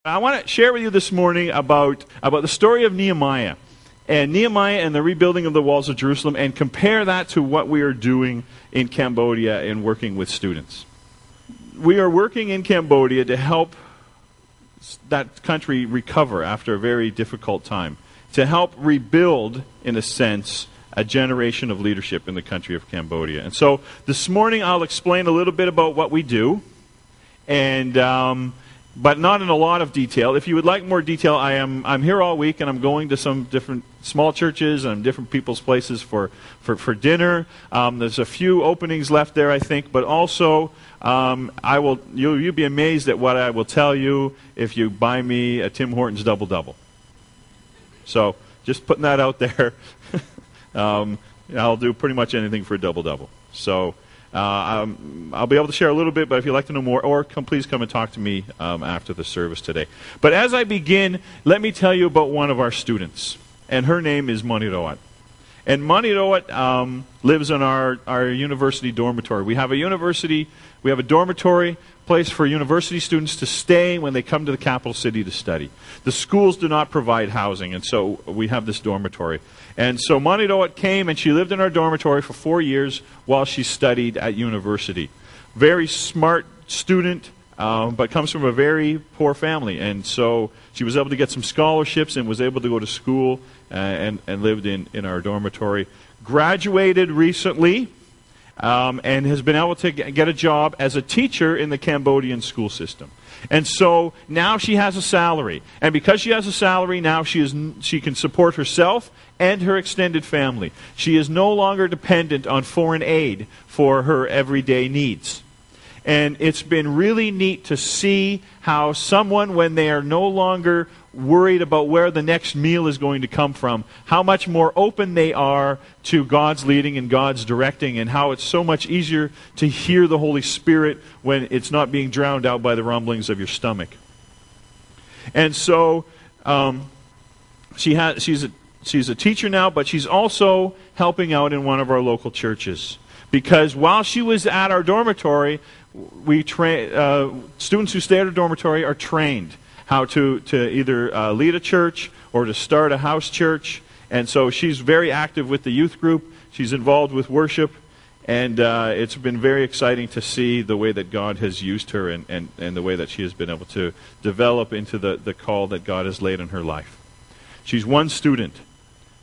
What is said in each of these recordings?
I want to share with you this morning about the story of Nehemiah and the rebuilding of the walls of Jerusalem, and compare that to what we are doing in Cambodia and working with students. We are working in Cambodia to help that country recover after a very difficult time, to help rebuild, in a sense, a generation of leadership in the country of Cambodia. And so this morning I'll explain a little bit about what we do, and but not in a lot of detail. If you would like more detail, I'm here all week, and I'm going to some different small churches and different people's places for dinner. There's a few openings left there, I think, but also you'll be amazed at what I will tell you if you buy me a Tim Hortons double-double. So just putting that out there. I'll do pretty much anything for a double-double. So I'll be able to share a little bit, but if you'd like to know more, please come and talk to me after the service today. But as I begin, let me tell you about one of our students, and her name is Maniroat. And Maniroat lives in our university dormitory. We have a dormitory place for university students to stay when they come to the capital city to study. The schools do not provide housing, and so we have this dormitory. And so Maniroat came, and she lived in our dormitory for 4 years while she studied at university. Very smart student, but comes from a very poor family. And so she was able to get some scholarships and was able to go to school and lived in our dormitory. Graduated recently, and has been able to get a job as a teacher in the Cambodian school system. And so now she has a salary. And because she has a salary, now she can support herself and her extended family. She is no longer dependent on foreign aid for her everyday needs. And it's been really neat to see how someone, when they are no longer worried about where the next meal is going to come from, how much more open they are to God's leading and God's directing, and how it's so much easier to hear the Holy Spirit when it's not being drowned out by the rumblings of your stomach. And so she's a teacher now, but she's also helping out in one of our local churches. Because while she was at our dormitory, students who stay at our dormitory are trained how to either lead a church or to start a house church. And so she's very active with the youth group. She's involved with worship. And it's been very exciting to see the way that God has used her and the way that she has been able to develop into the call that God has laid on her life. She's one student,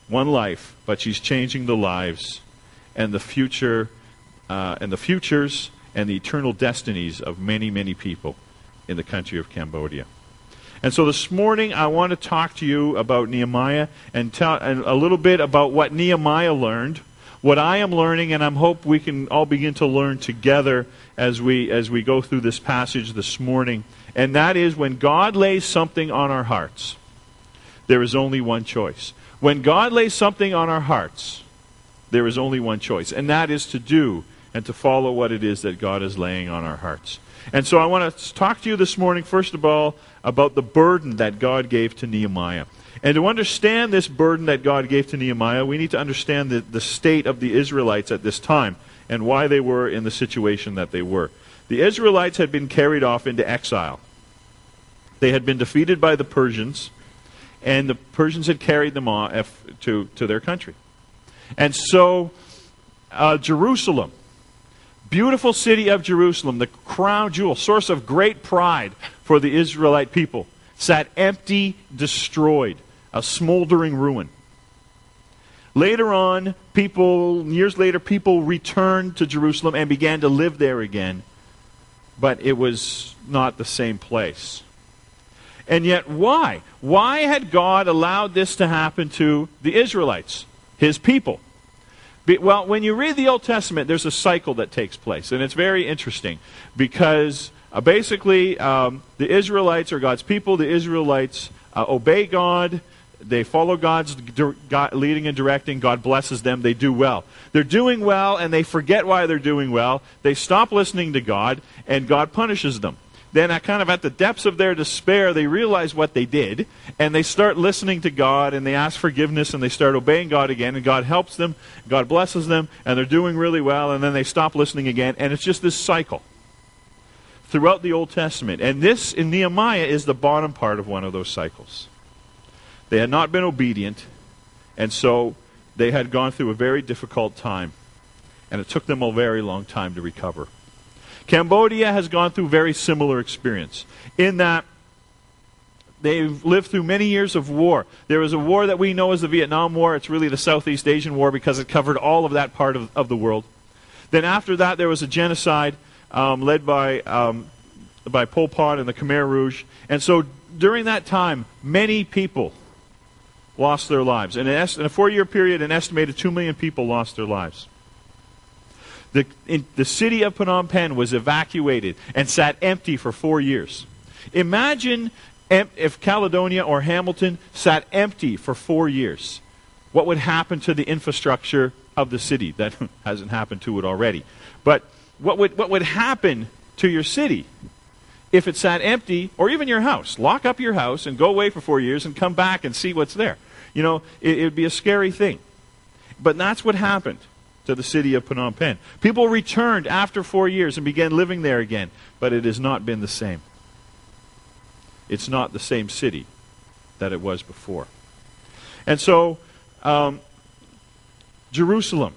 one life, but she's changing the lives and the future and the futures and the eternal destinies of many, many people in the country of Cambodia. And so this morning I want to talk to you about Nehemiah and tell a little bit about what Nehemiah learned, what I am learning, and I hope we can all begin to learn together as we go through this passage this morning. And that is, when God lays something on our hearts, there is only one choice. When God lays something on our hearts, there is only one choice, and that is to do and to follow what it is that God is laying on our hearts. And so I want to talk to you this morning, first of all, about the burden that God gave to Nehemiah. And to understand this burden that God gave to Nehemiah, we need to understand the state of the Israelites at this time and why they were in the situation that they were. The Israelites had been carried off into exile. They had been defeated by the Persians, and the Persians had carried them off to their country. And so Jerusalem, beautiful city of Jerusalem, the crown jewel, source of great pride for the Israelite people, sat empty, destroyed, a smoldering ruin. Later on, years later, people returned to Jerusalem and began to live there again, but it was not the same place. And yet, why? Why had God allowed this to happen to the Israelites, His people? Well, when you read the Old Testament, there's a cycle that takes place, and it's very interesting because basically the Israelites are God's people. The Israelites obey God. They follow God's leading and directing. God blesses them. They do well. They're doing well, and they forget why they're doing well. They stop listening to God, and God punishes them. Then at the depths of their despair, they realize what they did, and they start listening to God, and they ask forgiveness, and they start obeying God again, and God helps them, God blesses them, and they're doing really well, and then they stop listening again, and it's just this cycle. throughout the Old Testament. And this, in Nehemiah, is the bottom part of one of those cycles. They had not been obedient, and so they had gone through a very difficult time. And it took them a very long time to recover. Cambodia has gone through very similar experience in that they've lived through many years of war. There was a war that we know as the Vietnam War. It's really the Southeast Asian War because it covered all of that part of the world. Then after that, there was a genocide led by Pol Pot and the Khmer Rouge. And so during that time, many people lost their lives. In a 4-year period, an estimated 2 million people lost their lives. The city of Phnom Penh was evacuated and sat empty for 4 years. Imagine if Caledonia or Hamilton sat empty for 4 years. What would happen to the infrastructure of the city? That hasn't happened to it already. But what would happen to your city if it sat empty, or even your house? Lock up your house and go away for 4 years and come back and see what's there. You know, it would be a scary thing. But that's what happened to the city of Phnom Penh. People returned after 4 years and began living there again, but it has not been the same. It's not the same city that it was before. And so, Jerusalem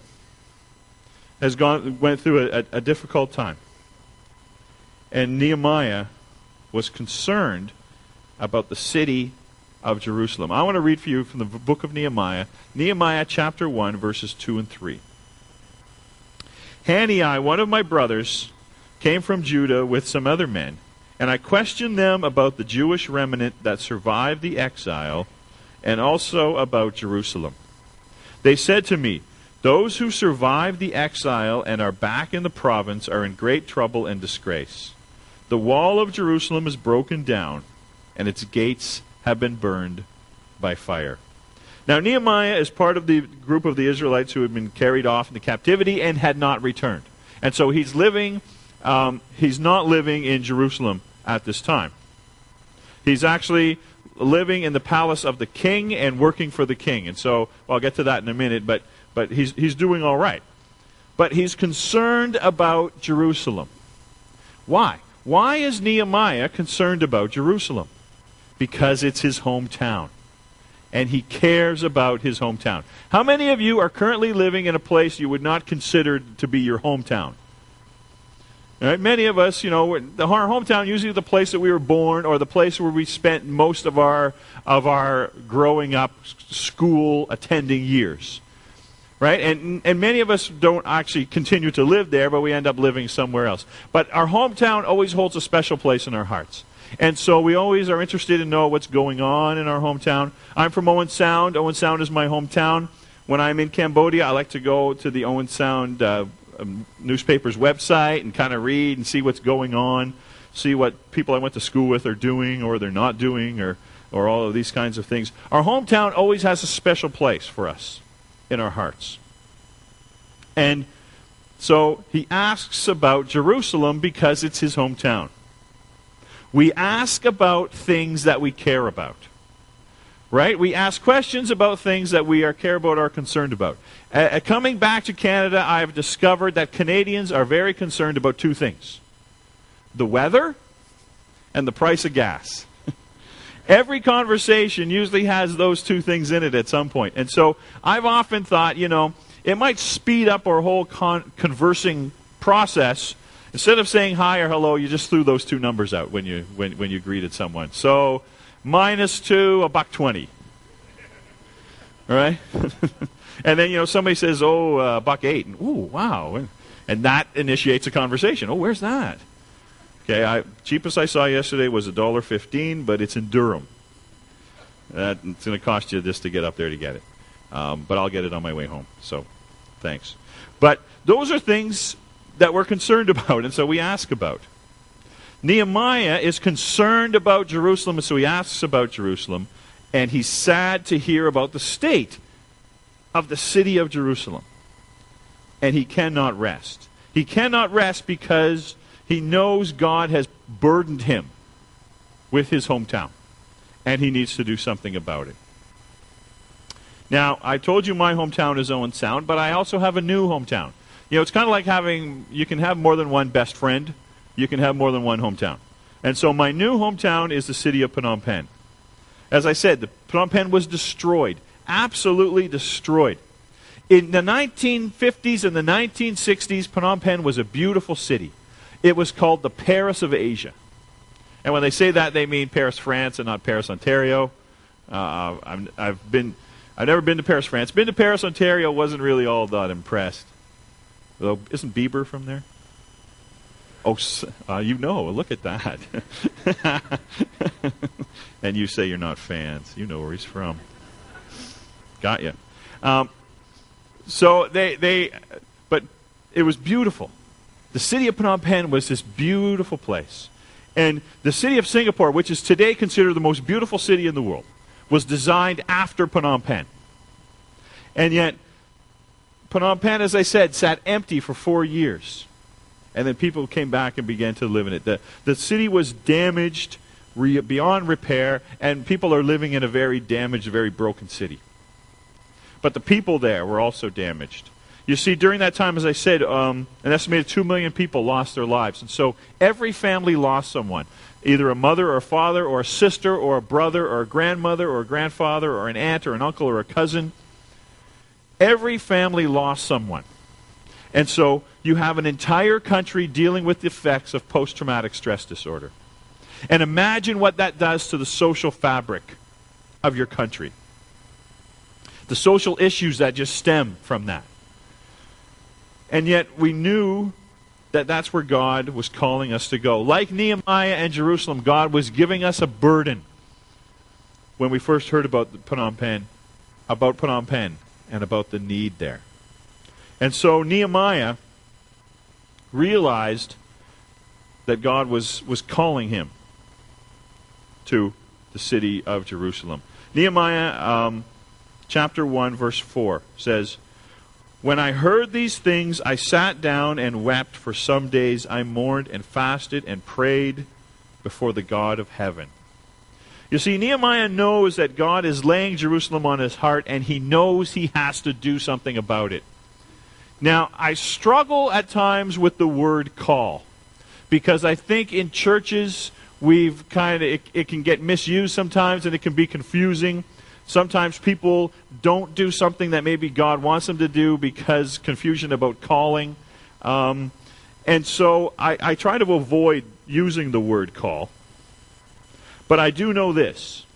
went through a difficult time. And Nehemiah was concerned about the city of Jerusalem. I want to read for you from the book of Nehemiah, Nehemiah chapter 1, verses 2 and 3. Hanani, one of my brothers, came from Judah with some other men, and I questioned them about the Jewish remnant that survived the exile, and also about Jerusalem. They said to me, "Those who survived the exile and are back in the province are in great trouble and disgrace. The wall of Jerusalem is broken down, and its gates have been burned by fire." Now Nehemiah is part of the group of the Israelites who had been carried off into captivity and had not returned. And so he's not living in Jerusalem at this time. He's actually living in the palace of the king and working for the king. And so, well, I'll get to that in a minute, but he's doing all right. But he's concerned about Jerusalem. Why? Why is Nehemiah concerned about Jerusalem? Because it's his hometown. And he cares about his hometown. How many of you are currently living in a place you would not consider to be your hometown? All right, many of us, our hometown, usually the place that we were born or the place where we spent most of our growing up school attending years. Right? And many of us don't actually continue to live there, but we end up living somewhere else. But our hometown always holds a special place in our hearts. And so we always are interested to know what's going on in our hometown. I'm from Owen Sound. Owen Sound is my hometown. When I'm in Cambodia, I like to go to the Owen Sound newspaper's website and kind of read and see what's going on, see what people I went to school with are doing or they're not doing, or all of these kinds of things. Our hometown always has a special place for us in our hearts. And so he asks about Jerusalem because it's his hometown. We ask about things that we care about. Right? We ask questions about things that we care about or are concerned about. Coming back to Canada, I've discovered that Canadians are very concerned about two things: the weather and the price of gas. Every conversation usually has those two things in it at some point. And so I've often thought, it might speed up our whole conversing process. Instead of saying hi or hello, you just threw those two numbers out when you greeted someone. So -2, $1.20. All right? And then, somebody says, $1.08. Ooh, wow. And that initiates a conversation. Oh, where's that? Okay, cheapest I saw yesterday was $1.15, but it's in Durham. It's going to cost you this to get up there to get it. But I'll get it on my way home. So, thanks. But those are things that we're concerned about, and so we ask about. Nehemiah is concerned about Jerusalem, and so he asks about Jerusalem, and he's sad to hear about the state of the city of Jerusalem. And he cannot rest. He cannot rest because he knows God has burdened him with his hometown, and he needs to do something about it. Now, I told you my hometown is Owen Sound, but I also have a new hometown. It's kind of like you can have more than one best friend, you can have more than one hometown. And so my new hometown is the city of Phnom Penh. As I said, the Phnom Penh was destroyed, absolutely destroyed. In the 1950s and the 1960s, Phnom Penh was a beautiful city. It was called the Paris of Asia. And when they say that, they mean Paris, France, and not Paris, Ontario. I've never been to Paris, France. Been to Paris, Ontario. Wasn't really all that impressed. Though, isn't Bieber from there? Oh, you know. Look at that. And you say you're not fans. You know where he's from. Got you. So but it was beautiful. The city of Phnom Penh was this beautiful place. And the city of Singapore, which is today considered the most beautiful city in the world, was designed after Phnom Penh. And yet, Phnom Penh, as I said, sat empty for 4 years. And then people came back and began to live in it. The city was damaged beyond repair, and people are living in a very damaged, very broken city. But the people there were also damaged. You see, during that time, as I said, an estimated 2 million people lost their lives. And so every family lost someone, either a mother or a father or a sister or a brother or a grandmother or a grandfather or an aunt or an uncle or a cousin. Every family lost someone. And so you have an entire country dealing with the effects of post-traumatic stress disorder. And imagine what that does to the social fabric of your country. The social issues that just stem from that. And yet we knew that that's where God was calling us to go. Like Nehemiah and Jerusalem, God was giving us a burden when we first heard about Phnom Penh and about the need there. And so Nehemiah realized that God was calling him to the city of Jerusalem. Nehemiah chapter 1, verse 4 says, "When I heard these things, I sat down and wept. For some days I mourned and fasted and prayed before the God of heaven." You see, Nehemiah knows that God is laying Jerusalem on his heart, and he knows he has to do something about it. Now, I struggle at times with the word call, because I think in churches it can get misused sometimes, and it can be confusing. Sometimes people don't do something that maybe God wants them to do because confusion about calling. And so I try to avoid using the word call. But I do know this,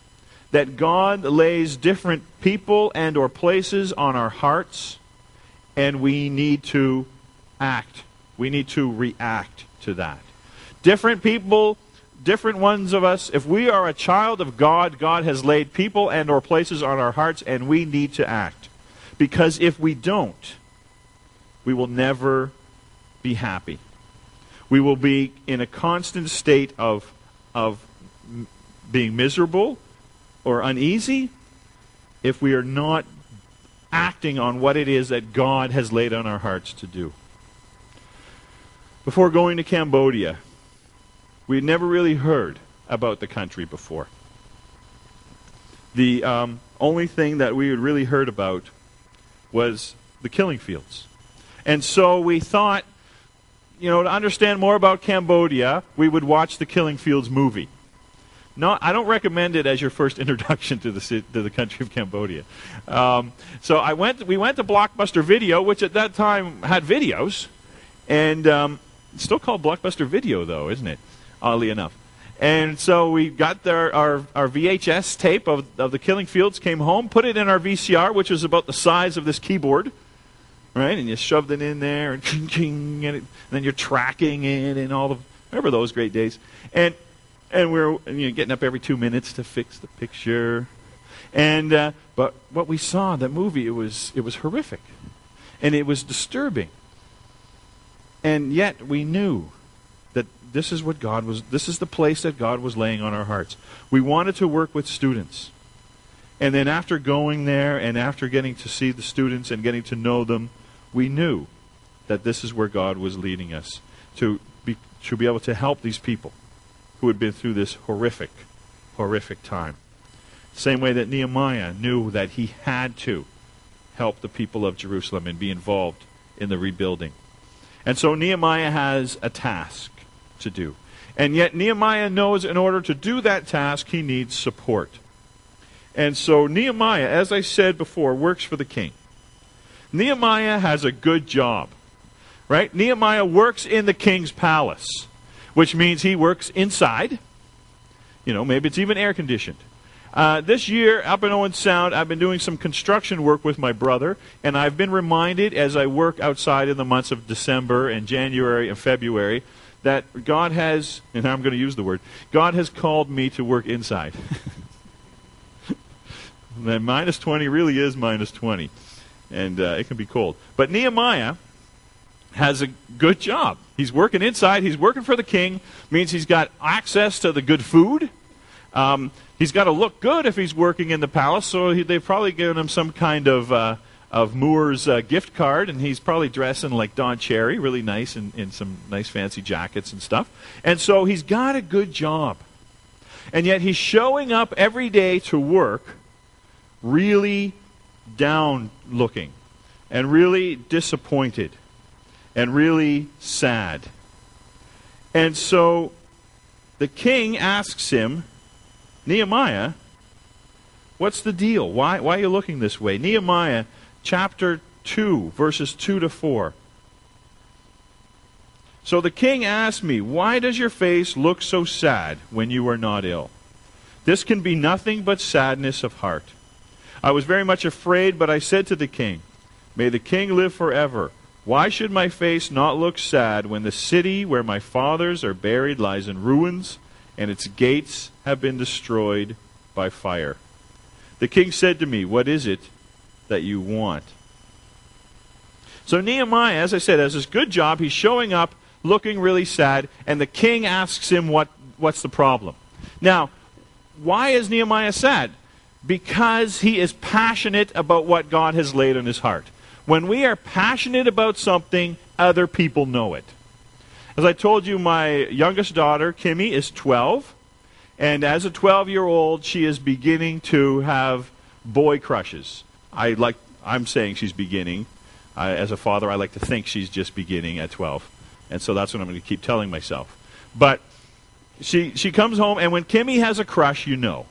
that God lays different people and or places on our hearts, and we need to act. We need to react to that. Different people, different ones of us, if we are a child of God, God has laid people and or places on our hearts, and we need to act. Because if we don't, we will never be happy. We will be in a constant state of being miserable or uneasy if we are not acting on what it is that God has laid on our hearts to do. Before going to Cambodia, we had never really heard about the country before. The only thing that we had really heard about was the killing fields. And so we thought, to understand more about Cambodia, we would watch the Killing Fields movie. No, I don't recommend it as your first introduction to the country of Cambodia. So we went to Blockbuster Video, which at that time had videos, and it's still called Blockbuster Video, though, isn't it? Oddly enough. And so we got our VHS tape of the Killing Fields, came home, put it in our VCR, which was about the size of this keyboard, right? And you shoved it in there, and and then you're tracking it, and remember those great days? And we're getting up every 2 minutes to fix the picture. And but what we saw in that movie, it was horrific, and it was disturbing. And yet we knew that this is the place that God was laying on our hearts. We wanted to work with students. And then after going there and after getting to see the students and getting to know them, we knew that this is where God was leading us to be able to help these people who had been through this horrific, horrific time. Same way that Nehemiah knew that he had to help the people of Jerusalem and be involved in the rebuilding. And so Nehemiah has a task. to do. And yet Nehemiah knows in order to do that task, he needs support. And so Nehemiah, as I said before, works for the king. Nehemiah has a good job, right? Nehemiah works in the king's palace, which means he works inside. You know, maybe it's even air-conditioned. This year, up in Owen Sound, I've been doing some construction work with my brother, and I've been reminded as I work outside in the months of December and January and February that God has, and I'm going to use the word, God has called me to work inside. And minus 20 really is minus 20, and it can be cold. But Nehemiah has a good job. He's working inside. He's working for the king. Means he's got access to the good food. He's got to look good if he's working in the palace, so they've probably given him some kind of Moore's gift card, and he's probably dressing like Don Cherry, really nice, in some nice fancy jackets and stuff. And so he's got a good job. And yet he's showing up every day to work really down looking and really disappointed and really sad. And so the king asks him, Nehemiah, what's the deal? Why are you looking this way? Nehemiah chapter 2, verses 2 to 4. So the king asked me, why does your face look so sad when you are not ill? This can be nothing but sadness of heart. I was very much afraid, but I said to the king, may the king live forever. Why should my face not look sad when the city where my fathers are buried lies in ruins, and its gates have been destroyed by fire? The king said to me, what is it that you want? So Nehemiah, as I said, has this good job. He's showing up looking really sad, and the king asks him what's the problem. Now, why is Nehemiah sad? Because he is passionate about what God has laid on his heart. When we are passionate about something, other people know it. As I told you, my youngest daughter, Kimmy, is 12. And as a 12-year-old, she is beginning to have boy crushes. I'm saying she's beginning. As a father, I like to think she's just beginning at 12. And so that's what I'm going to keep telling myself. But she comes home, and when Kimmy has a crush, you know.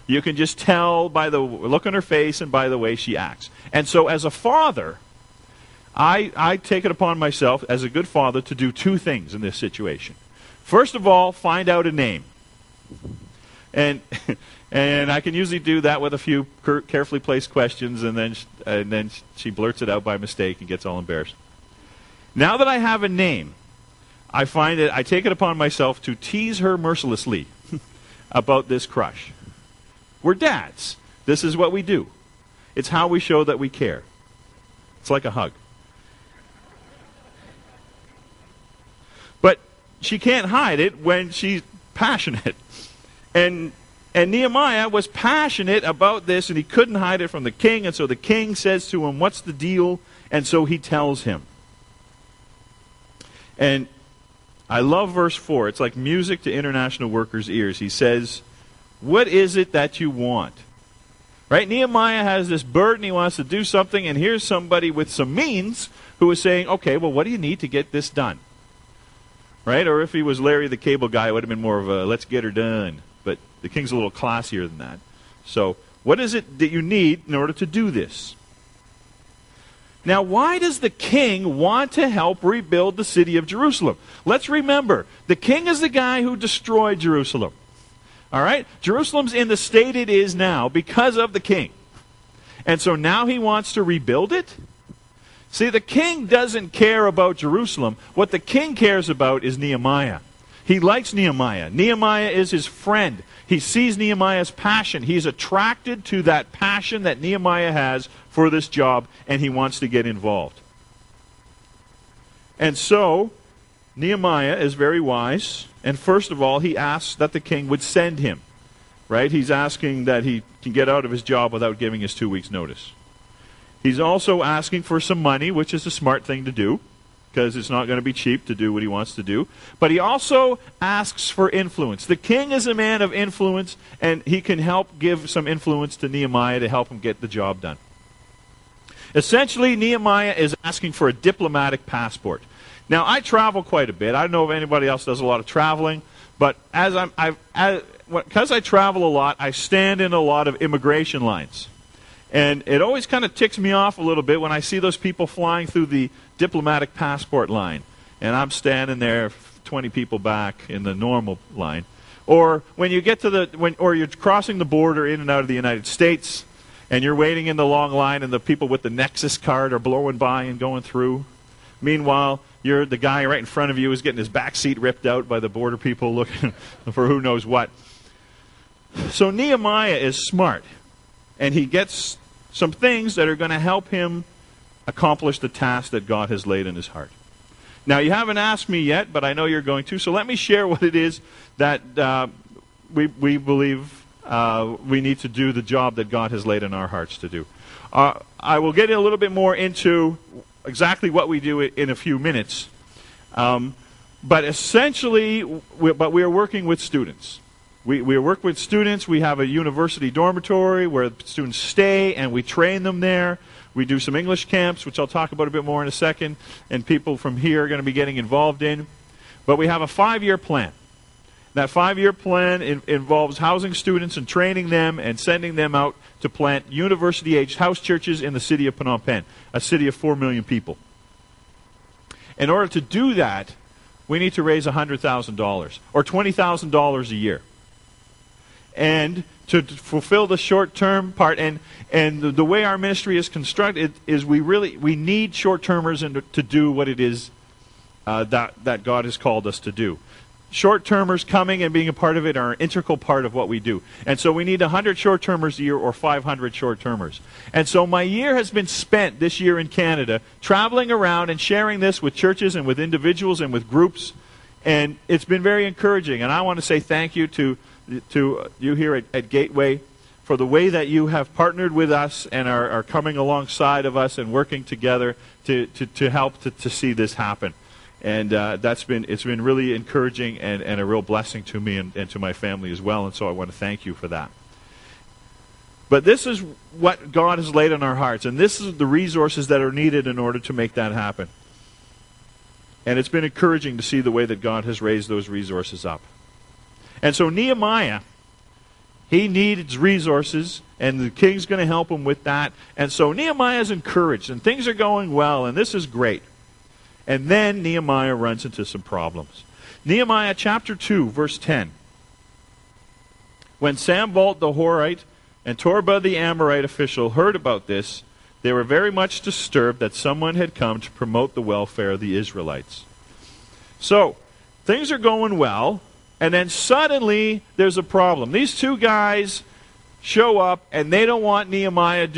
You can just tell by the look on her face and by the way she acts. And so as a father, I take it upon myself as a good father to do two things in this situation. First of all, find out a name. And I can usually do that with a few carefully placed questions, and then she blurts it out by mistake and gets all embarrassed. Now that I have a name, I find that I take it upon myself to tease her mercilessly about this crush. We're dads. This is what we do. It's how we show that we care. It's like a hug. But she can't hide it when she's passionate. And Nehemiah was passionate about this, and he couldn't hide it from the king. And so the king says to him, what's the deal? And so he tells him. And I love verse 4. It's like music to international workers' ears. He says, what is it that you want? Right? Nehemiah has this burden. He wants to do something. And here's somebody with some means who is saying, okay, well, what do you need to get this done? Right? Or if he was Larry the Cable Guy, it would have been more of a let's get her done. But the king's a little classier than that. So what is it that you need in order to do this? Now, why does the king want to help rebuild the city of Jerusalem? Let's remember, the king is the guy who destroyed Jerusalem. All right? Jerusalem's in the state it is now because of the king. And so now he wants to rebuild it? See, the king doesn't care about Jerusalem. What the king cares about is Nehemiah. He likes Nehemiah. Nehemiah is his friend. He sees Nehemiah's passion. He's attracted to that passion that Nehemiah has for this job, and he wants to get involved. And so, Nehemiah is very wise, and first of all, he asks that the king would send him. Right? He's asking that he can get out of his job without giving his 2 weeks' notice. He's also asking for some money, which is a smart thing to do, because it's not going to be cheap to do what he wants to do. But he also asks for influence. The king is a man of influence, and he can help give some influence to Nehemiah to help him get the job done. Essentially, Nehemiah is asking for a diplomatic passport. Now, I travel quite a bit. I don't know if anybody else does a lot of traveling, but because I travel a lot, I stand in a lot of immigration lines. And it always kind of ticks me off a little bit when I see those people flying through the diplomatic passport line. And I'm standing there 20 people back in the normal line. Or when you get to or you're crossing the border in and out of the United States, and you're waiting in the long line, and the people with the Nexus card are blowing by and going through. Meanwhile, the guy right in front of you is getting his back seat ripped out by the border people looking for who knows what. So Nehemiah is smart, and he gets some things that are going to help him accomplish the task that God has laid in his heart. Now, you haven't asked me yet, but I know you're going to, so let me share what it is that we believe we need to do the job that God has laid in our hearts to do. I will get a little bit more into exactly what we do in a few minutes. But essentially, we are working with students. We work with students. We have a university dormitory where students stay, and we train them there. We do some English camps, which I'll talk about a bit more in a second, and people from here are going to be getting involved in. But we have a 5-year plan. That 5-year plan involves housing students and training them and sending them out to plant university-aged house churches in the city of Phnom Penh, a city of 4 million people. In order to do that, we need to raise $100,000 or $20,000 a year. And to fulfill the short-term part, and the way our ministry is constructed is we need short-termers to do what it is that God has called us to do. Short-termers coming and being a part of it are an integral part of what we do. And so we need 100 short-termers a year or 500 short-termers. And so my year has been spent this year in Canada traveling around and sharing this with churches and with individuals and with groups. And it's been very encouraging. And I want to say thank you to you here at Gateway for the way that you have partnered with us and are coming alongside of us and working together to help to see this happen. And it's been really encouraging and a real blessing to me and to my family as well. And so I want to thank you for that. But this is what God has laid on our hearts. And this is the resources that are needed in order to make that happen. And it's been encouraging to see the way that God has raised those resources up. And so Nehemiah, he needs resources, and the king's going to help him with that. And so Nehemiah is encouraged, and things are going well, and this is great. And then Nehemiah runs into some problems. Nehemiah chapter 2, verse 10. When Sanballat the Horite and Tobiah the Amorite official heard about this, they were very much disturbed that someone had come to promote the welfare of the Israelites. So, things are going well, and then suddenly there's a problem. These two guys show up, and they don't want Nehemiah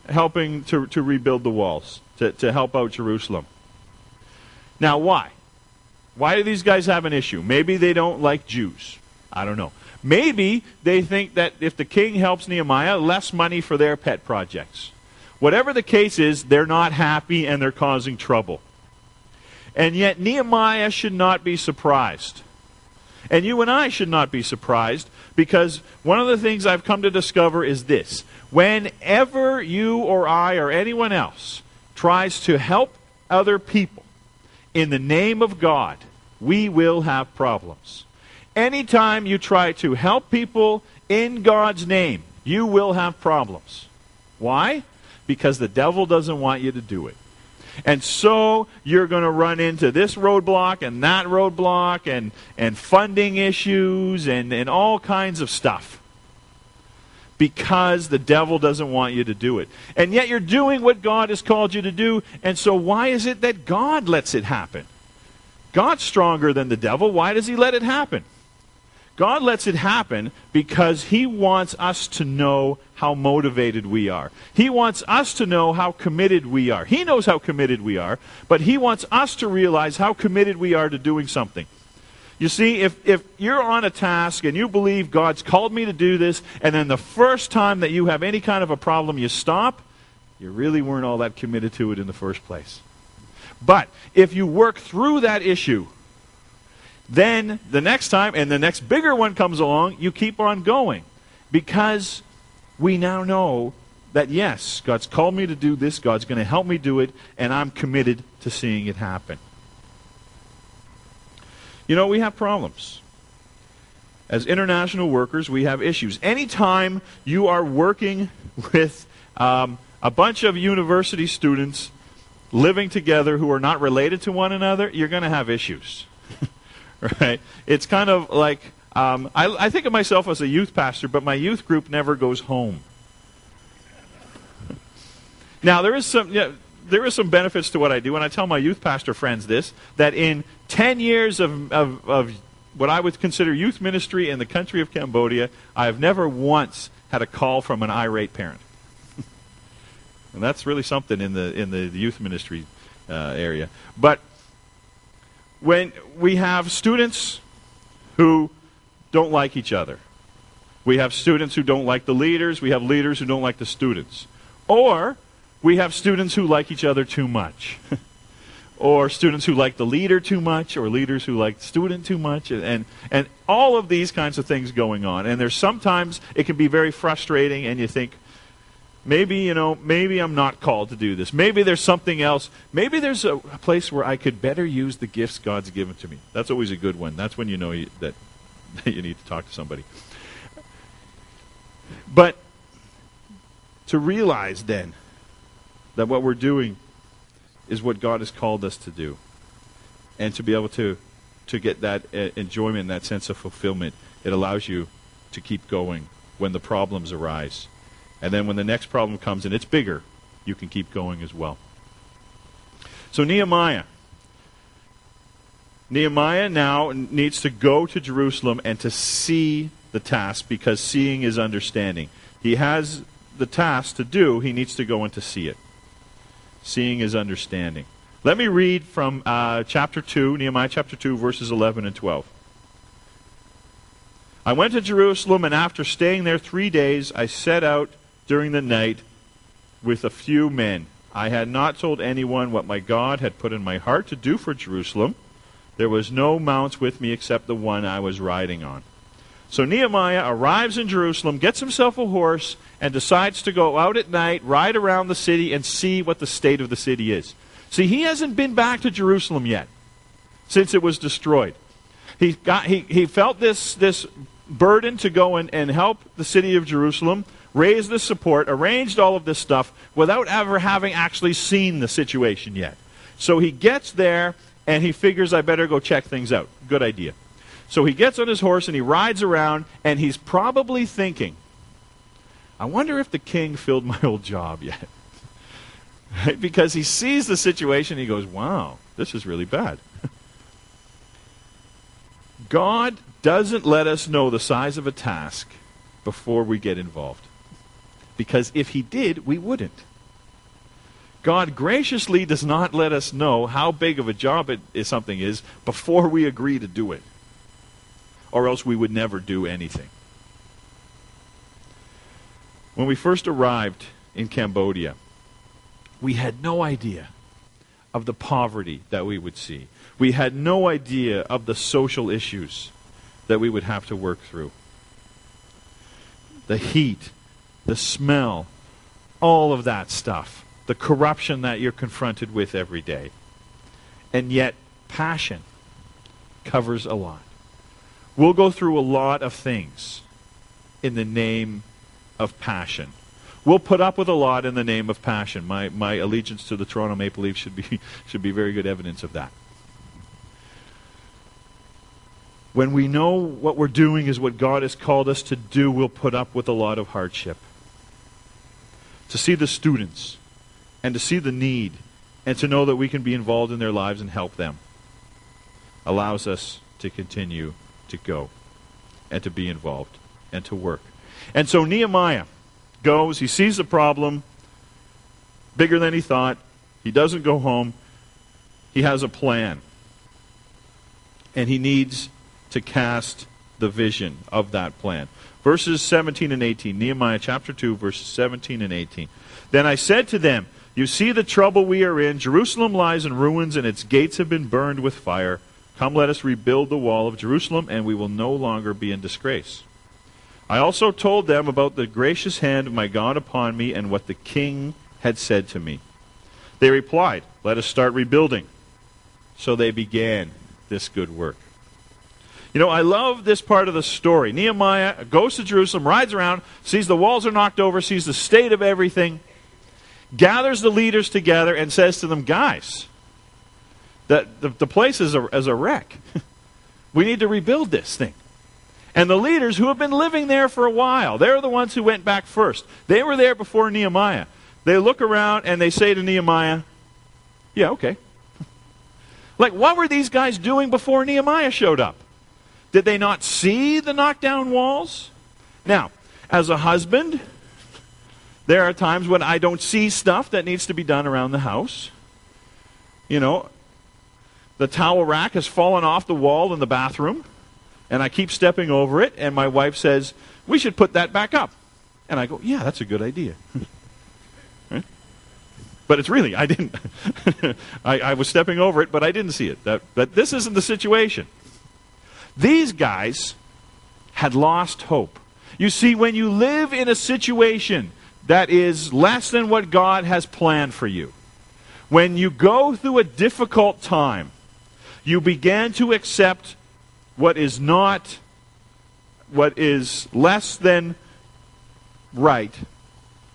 helping to rebuild the walls, to help out Jerusalem. Now, why? Why do these guys have an issue? Maybe they don't like Jews. I don't know. Maybe they think that if the king helps Nehemiah, less money for their pet projects. Whatever the case is, they're not happy and they're causing trouble. And yet Nehemiah should not be surprised. And you and I should not be surprised, because one of the things I've come to discover is this. Whenever you or I or anyone else tries to help other people in the name of God, we will have problems. Anytime you try to help people in God's name, you will have problems. Why? Because the devil doesn't want you to do it. And so you're going to run into this roadblock and that roadblock and funding issues and all kinds of stuff. Because the devil doesn't want you to do it. And yet you're doing what God has called you to do. And so why is it that God lets it happen? God's stronger than the devil. Why does he let it happen? God lets it happen because he wants us to know how motivated we are. He wants us to know how committed we are. He knows how committed we are, but he wants us to realize how committed we are to doing something. You see, if you're on a task and you believe God's called me to do this, and then the first time that you have any kind of a problem you stop, you really weren't all that committed to it in the first place. But if you work through that issue, then the next time, and the next bigger one comes along, you keep on going. Because we now know that yes, God's called me to do this, God's going to help me do it, and I'm committed to seeing it happen. You know, we have problems. As international workers, we have issues. Anytime you are working with a bunch of university students living together who are not related to one another, you're going to have issues. Right? It's kind of like, I think of myself as a youth pastor, but my youth group never goes home. Now, there is some benefits to what I do, and I tell my youth pastor friends this, that in 10 years of what I would consider youth ministry in the country of Cambodia, I have never once had a call from an irate parent. And that's really something in the youth ministry area. But when we have students who don't like each other, we have students who don't like the leaders, we have leaders who don't like the students, or we have students who like each other too much, or students who like the leader too much, or leaders who like the student too much, and all of these kinds of things going on. And there's sometimes it can be very frustrating, and you think, maybe I'm not called to do this. Maybe there's something else. Maybe there's a place where I could better use the gifts God's given to me. That's always a good one. That's when you know that you need to talk to somebody. But to realize then that what we're doing is what God has called us to do, and to be able to get that enjoyment and that sense of fulfillment, it allows you to keep going when the problems arise. And then when the next problem comes and it's bigger, you can keep going as well. So Nehemiah now needs to go to Jerusalem and to see the task, because seeing is understanding. He has the task to do, he needs to go and to see it. Seeing is understanding. Let me read from chapter 2, Nehemiah chapter 2, verses 11 and 12. I went to Jerusalem, and after staying there 3 days, I set out during the night with a few men. I had not told anyone what my God had put in my heart to do for Jerusalem. There was no mounts with me except the one I was riding on. So Nehemiah arrives in Jerusalem, gets himself a horse, and decides to go out at night, ride around the city, and see what the state of the city is. See, he hasn't been back to Jerusalem yet, since it was destroyed. He felt this burden to go and help the city of Jerusalem, raise the support, arranged all of this stuff without ever having actually seen the situation yet. So he gets there, and he figures, I better go check things out. Good idea. So he gets on his horse, and he rides around, and he's probably thinking, I wonder if the king filled my old job yet. Right? Because he sees the situation, and he goes, wow, this is really bad. God doesn't let us know the size of a task before we get involved. Because if he did, we wouldn't. God graciously does not let us know how big of a job something is before we agree to do it. Or else we would never do anything. When we first arrived in Cambodia, we had no idea of the poverty that we would see. We had no idea of the social issues that we would have to work through. The heat, the smell, all of that stuff. The corruption that you're confronted with every day. And yet, passion covers a lot. We'll go through a lot of things in the name of passion. We'll put up with a lot in the name of passion. My allegiance to the Toronto Maple Leafs should be very good evidence of that. When we know what we're doing is what God has called us to do, we'll put up with a lot of hardship. To see the students and to see the need and to know that we can be involved in their lives and help them allows us to continue to go and to be involved and to work. And so Nehemiah goes, he sees the problem, bigger than he thought. He doesn't go home. He has a plan. And he needs to cast the vision of that plan. Verses 17 and 18, Nehemiah chapter 2, verses 17 and 18. Then I said to them, you see the trouble we are in. Jerusalem lies in ruins, and its gates have been burned with fire. Come, let us rebuild the wall of Jerusalem, and we will no longer be in disgrace. I also told them about the gracious hand of my God upon me and what the king had said to me. They replied, let us start rebuilding. So they began this good work. You know, I love this part of the story. Nehemiah goes to Jerusalem, rides around, sees the walls are knocked over, sees the state of everything, gathers the leaders together and says to them, guys, the place is a wreck. We need to rebuild this thing. And the leaders who have been living there for a while, they're the ones who went back first. They were there before Nehemiah. They look around and they say to Nehemiah, yeah, okay. Like, what were these guys doing before Nehemiah showed up? Did they not see the knockdown walls? Now, as a husband, there are times when I don't see stuff that needs to be done around the house. You know, the towel rack has fallen off the wall in the bathroom, and I keep stepping over it, and my wife says, we should put that back up. And I go, yeah, that's a good idea. Right? But it's really, I didn't. I was stepping over it, but I didn't see it. But this isn't the situation. These guys had lost hope. You see, when you live in a situation that is less than what God has planned for you, when you go through a difficult time, you begin to accept what is less than right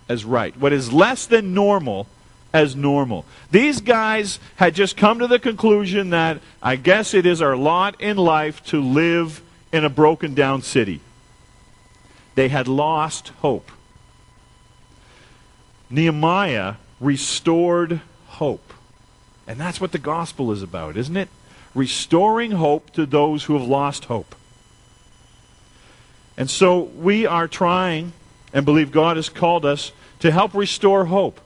as right. What is less than normal as normal. These guys had just come to the conclusion that I guess it is our lot in life to live in a broken down city. They had lost hope. Nehemiah restored hope. And that's what the gospel is about, isn't it? Restoring hope to those who have lost hope. And so we are trying and believe God has called us to help restore hope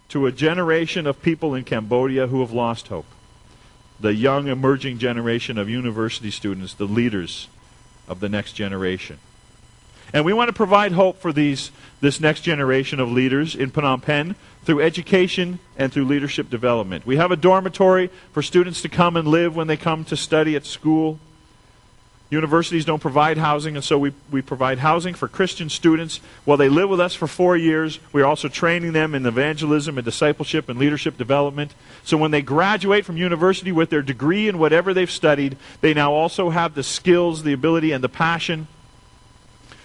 to a generation of people in Cambodia who have lost hope. The young emerging generation of university students, the leaders of the next generation. And we want to provide hope for this next generation of leaders in Phnom Penh through education and through leadership development. We have a dormitory for students to come and live when they come to study at school. Universities don't provide housing, and so we provide housing for Christian students. While they live with us for 4 years, we're also training them in evangelism and discipleship and leadership development. So when they graduate from university with their degree in whatever they've studied, they now also have the skills, the ability, and the passion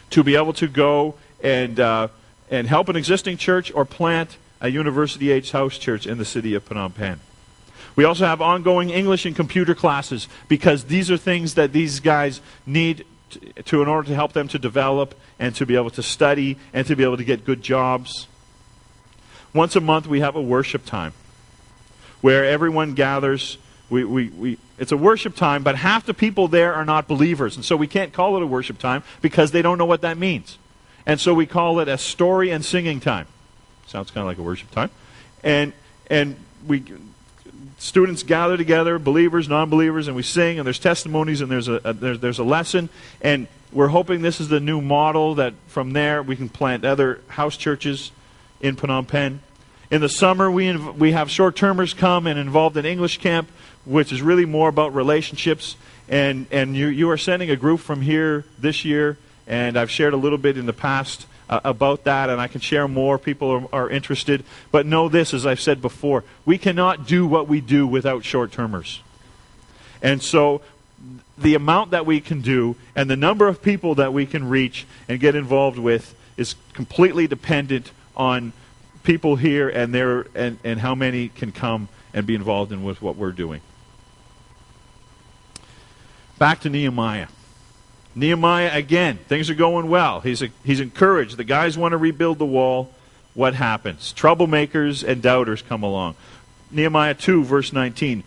to be able to go and help an existing church or plant a university-age house church in the city of Phnom Penh. We also have ongoing English and computer classes because these are things that these guys need in order to help them to develop and to be able to study and to be able to get good jobs. Once a month we have a worship time where everyone gathers. It's a worship time, but half the people there are not believers. And so we can't call it a worship time because they don't know what that means. And so we call it a story and singing time. Sounds kind of like a worship time. And students gather together, believers, non-believers, and we sing, and there's testimonies, and there's a lesson. And we're hoping this is the new model that from there we can plant other house churches in Phnom Penh. In the summer, we have short-termers come and involved in English camp, which is really more about relationships. And you are sending a group from here this year, and I've shared a little bit in the past about that, and I can share more. People are interested. But know this, as I've said before, we cannot do what we do without short-termers. And so the amount that we can do and the number of people that we can reach and get involved with is completely dependent on people here and how many can come and be involved in with what we're doing. Back to Nehemiah. Nehemiah, again, things are going well. He's encouraged. The guys want to rebuild the wall. What happens? Troublemakers and doubters come along. Nehemiah 2, verse 19.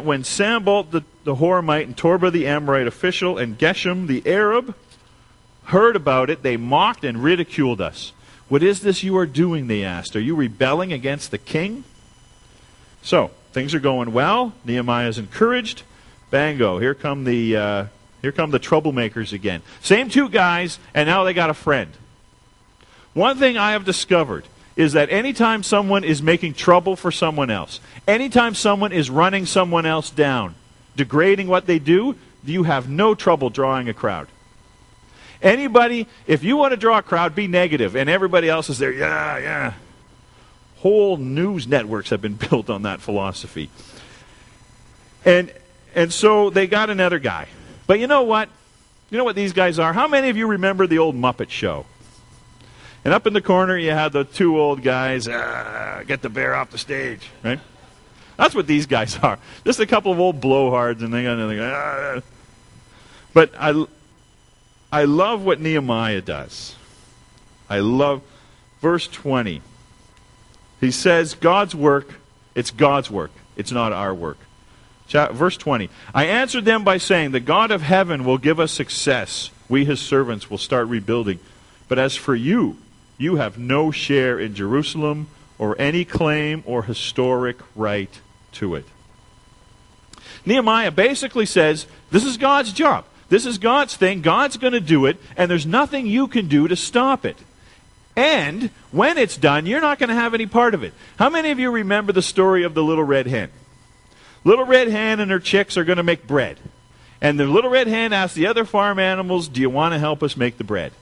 When Sanballat the Horonite and Tobiah the Amorite official and Geshem the Arab heard about it, they mocked and ridiculed us. What is this you are doing, they asked. Are you rebelling against the king? So, things are going well. Nehemiah is encouraged. Bango, here come the troublemakers again. Same two guys, and now they got a friend. One thing I have discovered is that anytime someone is making trouble for someone else, anytime someone is running someone else down, degrading what they do, you have no trouble drawing a crowd. Anybody, if you want to draw a crowd, be negative, and everybody else is there, yeah. Whole news networks have been built on that philosophy. And so they got another guy. But you know what? You know what these guys are? How many of you remember the old Muppet Show? And up in the corner you had the two old guys, get the bear off the stage, right? That's what these guys are. Just a couple of old blowhards, and they go, But I love what Nehemiah does. I love verse 20. He says, God's work, it's God's work. It's not our work. Verse 20. I answered them by saying, the God of heaven will give us success. We, his servants, will start rebuilding. But as for you, you have no share in Jerusalem or any claim or historic right to it. Nehemiah basically says, this is God's job. This is God's thing. God's going to do it, and there's nothing you can do to stop it. And when it's done, you're not going to have any part of it. How many of you remember the story of the little red hen? Little red hen and her chicks are going to make bread. And the little red hen asks the other farm animals, do you want to help us make the bread?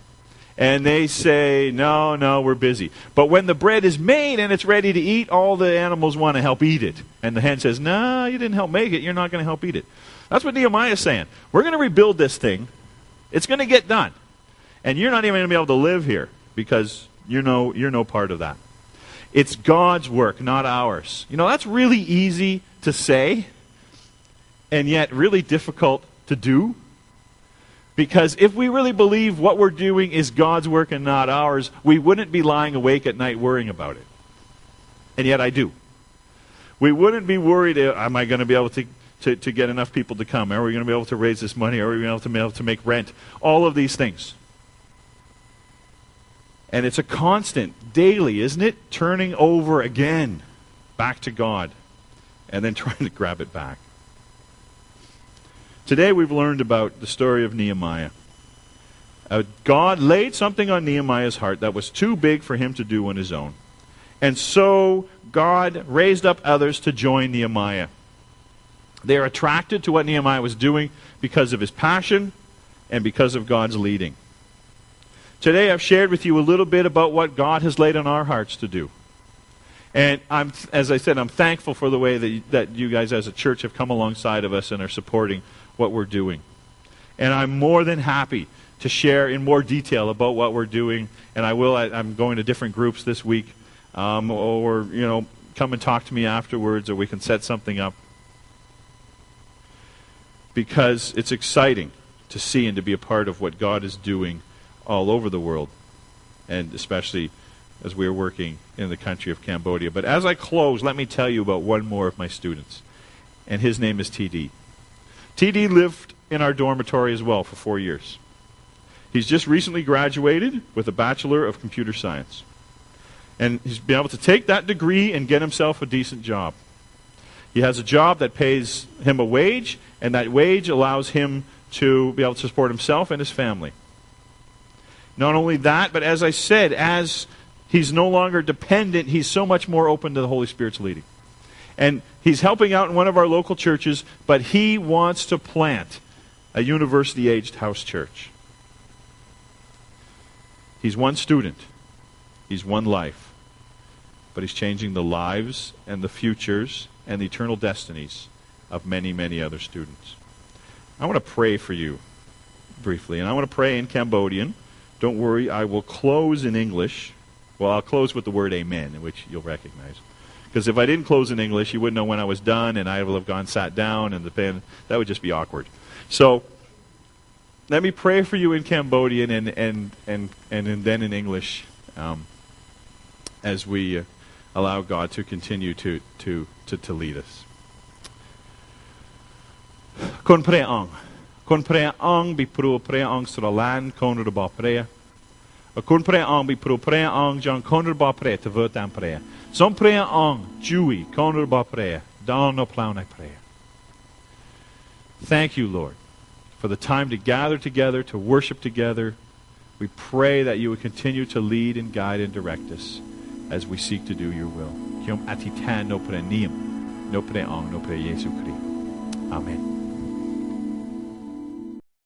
And they say, no, we're busy. But when the bread is made and it's ready to eat, all the animals want to help eat it. And the hen says, no, you didn't help make it. You're not going to help eat it. That's what Nehemiah is saying. We're going to rebuild this thing. It's going to get done. And you're not even going to be able to live here because you're no part of that. It's God's work, not ours. You know, that's really easy to say and yet really difficult to do. Because if we really believe what we're doing is God's work and not ours, we wouldn't be lying awake at night worrying about it. And yet I do. We wouldn't be worried, am I going to be able to get enough people to come? Are we going to be able to raise this money? Are we going to be able to make rent? All of these things. And it's a constant, daily, isn't it? Turning over again, back to God, and then trying to grab it back. Today we've learned about the story of Nehemiah. God laid something on Nehemiah's heart that was too big for him to do on his own. And so God raised up others to join Nehemiah. They are attracted to what Nehemiah was doing because of his passion and because of God's leading. Today I've shared with you a little bit about what God has laid on our hearts to do. And as I said, I'm thankful for the way that you guys as a church have come alongside of us and are supporting what we're doing. And I'm more than happy to share in more detail about what we're doing. And I'm going to different groups this week. Or come and talk to me afterwards, or we can set something up. Because it's exciting to see and to be a part of what God is doing all over the world. And especially as we are working in the country of Cambodia. But as I close, let me tell you about one more of my students. And his name is TD. TD lived in our dormitory as well for 4 years. He's just recently graduated with a Bachelor of Computer Science. And he's been able to take that degree and get himself a decent job. He has a job that pays him a wage, and that wage allows him to be able to support himself and his family. Not only that, but as I said, as he's no longer dependent, he's so much more open to the Holy Spirit's leading. And he's helping out in one of our local churches, but he wants to plant a university-aged house church. He's one student. He's one life. But he's changing the lives and the futures and the eternal destinies of many, many other students. I want to pray for you briefly, and I want to pray in Cambodian. Don't worry, I will close in English. Well, I'll close with the word amen, which you'll recognize. Because if I didn't close in English, you wouldn't know when I was done, and I will have gone sat down, and that would just be awkward. So let me pray for you in Cambodian and then in English as we allow God to continue to lead us. Kon pre ang bi pru pre ang sralan kon ba pre. Kon pre ang bi pru pre ang jan kon ba pre te vert an pre. Som pre ang jui kon ba pre dan no plaune pre. Thank you, Lord, for the time to gather together, to worship together. We pray that you would continue to lead and guide and direct us as we seek to do your will. Kiom atitan no pre niem, no pre ang, no pre Jesu Christ. Amen.